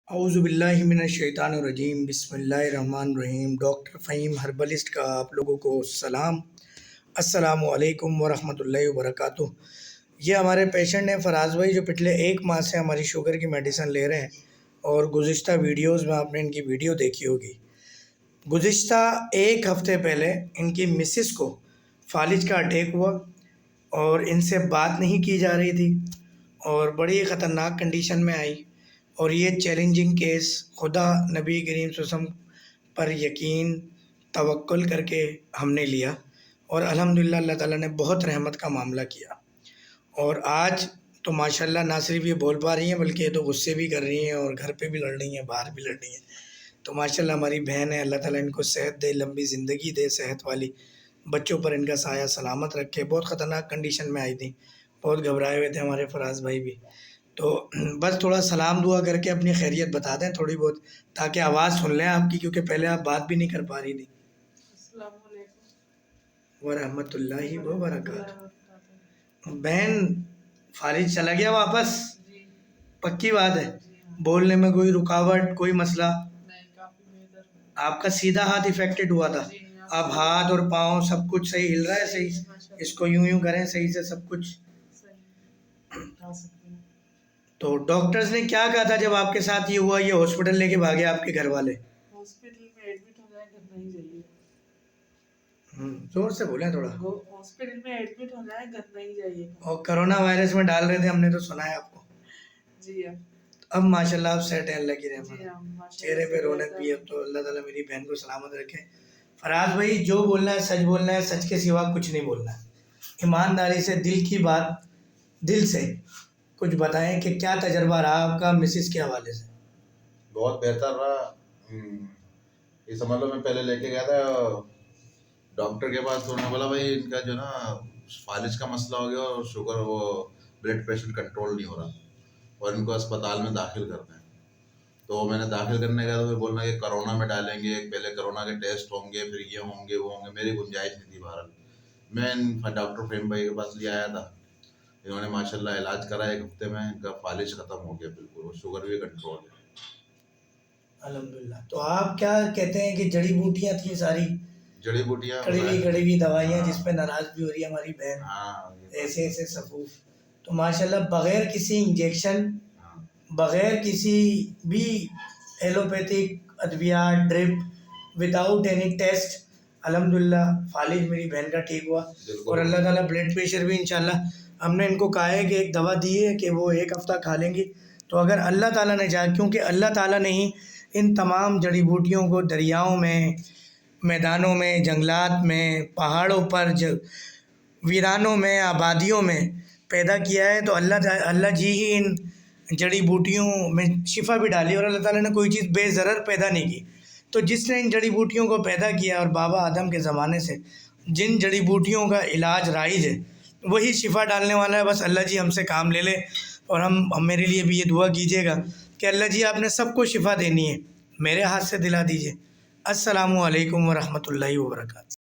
اعوذ باللہ من الشیطان الرجیم، بسم اللہ الرحمن الرحیم۔ ڈاکٹر فہیم ہربلسٹ کا آپ لوگوں کو سلام، السلام علیکم ورحمۃ اللہ وبرکاتہ۔ یہ ہمارے پیشنٹ ہیں فراز بھائی، جو پچھلے 1 ماہ سے ہماری شوگر کی میڈیسن لے رہے ہیں، اور گزشتہ ویڈیوز میں آپ نے ان کی ویڈیو دیکھی ہوگی۔ گزشتہ 1 ہفتے پہلے ان کی مسز کو فالج کا اٹیک ہوا، اور ان سے بات نہیں کی جا رہی تھی، اور بڑی خطرناک کنڈیشن میں آئی، اور یہ چیلنجنگ کیس خدا نبی کریم صلی اللہ علیہ وسلم پر یقین توکل کر کے ہم نے لیا، اور الحمدللہ اللہ تعالیٰ نے بہت رحمت کا معاملہ کیا۔ اور آج تو ماشاءاللہ نہ صرف یہ بول پا رہی ہیں، بلکہ یہ تو غصے بھی کر رہی ہیں، اور گھر پہ بھی لڑ رہی ہیں، باہر بھی لڑ رہی ہیں۔ تو ماشاءاللہ ہماری بہن ہے، اللہ تعالیٰ ان کو صحت دے، لمبی زندگی دے، صحت والی، بچوں پر ان کا سایہ سلامت رکھے۔ بہت خطرناک کنڈیشن میں آئی تھی، بہت گھبرائے ہوئے تھے ہمارے فراز بھائی بھی۔ تو بس تھوڑا سلام دعا کر کے اپنی خیریت بتا دیں تھوڑی بہت، تاکہ آواز سن لیں آپ کی، کیونکہ پہلے آپ بات بھی نہیں کر پا رہی تھی۔ السلام علیکم ورحمۃ اللہ وبرکاتہ۔ بہن فالج چلا گیا واپس؟ جی پکی بات ہے؟ جی ہاں، بولنے میں کوئی رکاوٹ، کوئی مسئلہ؟ نہیں کافی بہتر۔ آپ کا سیدھا ہاتھ افیکٹڈ ہوا تھا، جی ہاں، اب ہاتھ اور پاؤں سب کچھ صحیح ہل رہا ہے؟ صحیح، ماشاءاللہ، اس کو یوں کریں صحیح سے سب کچھ۔ صحیح اٹھا سکتے ہیں۔ تو ڈاکٹرز نے کیا کہا تھا جب آپ کے ساتھ یہ ہوا، یہ ہاسپٹل لے کے بھاگے آپ کے گھر والے؟ ہاسپٹل میں ایڈمٹ ہو جائے، گھر نہیں جائیے۔ زور سے بولیں تھوڑا۔ ہاسپٹل میں ایڈمٹ ہو جائے، گھر نہیں جائیے۔ اور کرونا وائرس میں ڈال رہے تھے، ہم نے تو سنا ہے آپ کو۔ جی ہاں، اب ماشاءاللہ آپ سیٹ ہیں، اللہ کی رحمت، جی ہاں، ماشاءاللہ چہرے پہ سے رونق بھی۔ بہتر۔ اب تو اللہ تعالیٰ میری بہن کو سلامت رکھے۔ فراز بھائی جو بولنا ہے سچ بولنا ہے، سچ کے سوا کچھ نہیں بولنا ہے، ایمانداری سے دل کی بات دل سے کچھ بتائیں کہ کیا تجربہ رہا آپ کا مسز کے حوالے سے؟ بہت بہتر رہا۔ یہ سمجھ لو میں پہلے لے کے گیا تھا ڈاکٹر کے پاس، تو انہوں نے بولا بھائی ان کا جو نا فالج کا مسئلہ ہو گیا، اور شوگر وہ بلڈ پریشر کنٹرول نہیں ہو رہا، اور ان کو اسپتال میں داخل کرنا ہے۔ تو میں نے داخل کرنے گیا تو پھر بولنا کہ کرونا میں ڈالیں گے، پہلے کرونا کے ٹیسٹ ہوں گے، پھر یہ ہوں گے وہ ہوں گے۔ میری گنجائش نہیں تھی بہرحال۔ میں ڈاکٹر فہیم بھائی کے پاس لے آیا تھا، انہوں نے ماشاءاللہ علاج کرا، 1 ہفتے میں ان کا فالج ختم ہو گیا بالکل، اور شوگر بھی کنٹرول ہے الحمدللہ۔ تو آپ کیا کہتے ہیں کہ جڑی بوٹیاں تھیں ساری، جڑی بوٹیاں کڑوی ہوئی دوائیاں، جس پہ ناراض بھی ہو رہی ہے ہماری بہن، ایسے ایسے صفوف، تو ماشاءاللہ بغیر کسی انجیکشن، بغیر کسی بھی ایلوپیتھک ادویات، ڈرپ، وداؤٹ اینی ٹیسٹ، الحمدللہ فالج میری بہن کا ٹھیک ہوا۔ اور اللہ تعالیٰ بلڈ پریشر بھی انشاءاللہ، ہم نے ان کو کہا ہے کہ ایک دوا دی ہے کہ وہ 1 ہفتہ کھا لیں گی، تو اگر اللہ تعالیٰ نے چاہا، کیونکہ اللہ تعالیٰ نے ہی ان تمام جڑی بوٹیوں کو دریاؤں میں، میدانوں میں، جنگلات میں، پہاڑوں پر، ویرانوں میں، آبادیوں میں پیدا کیا ہے، تو اللہ جی ہی ان جڑی بوٹیوں میں شفا بھی ڈالی، اور اللہ تعالیٰ نے کوئی چیز بے ضرر پیدا نہیں کی۔ تو جس نے ان جڑی بوٹیوں کو پیدا کیا، اور بابا آدم کے زمانے سے جن جڑی بوٹیوں کا علاج رائج ہے، وہی شفا ڈالنے والا ہے۔ بس اللہ جی ہم سے کام لے لے، اور میرے لیے بھی یہ دعا کیجیے گا کہ اللہ جی آپ نے سب کو شفا دینی ہے، میرے ہاتھ سے دلا دیجیے۔ السلام علیکم ورحمۃ اللہ وبرکاتہ۔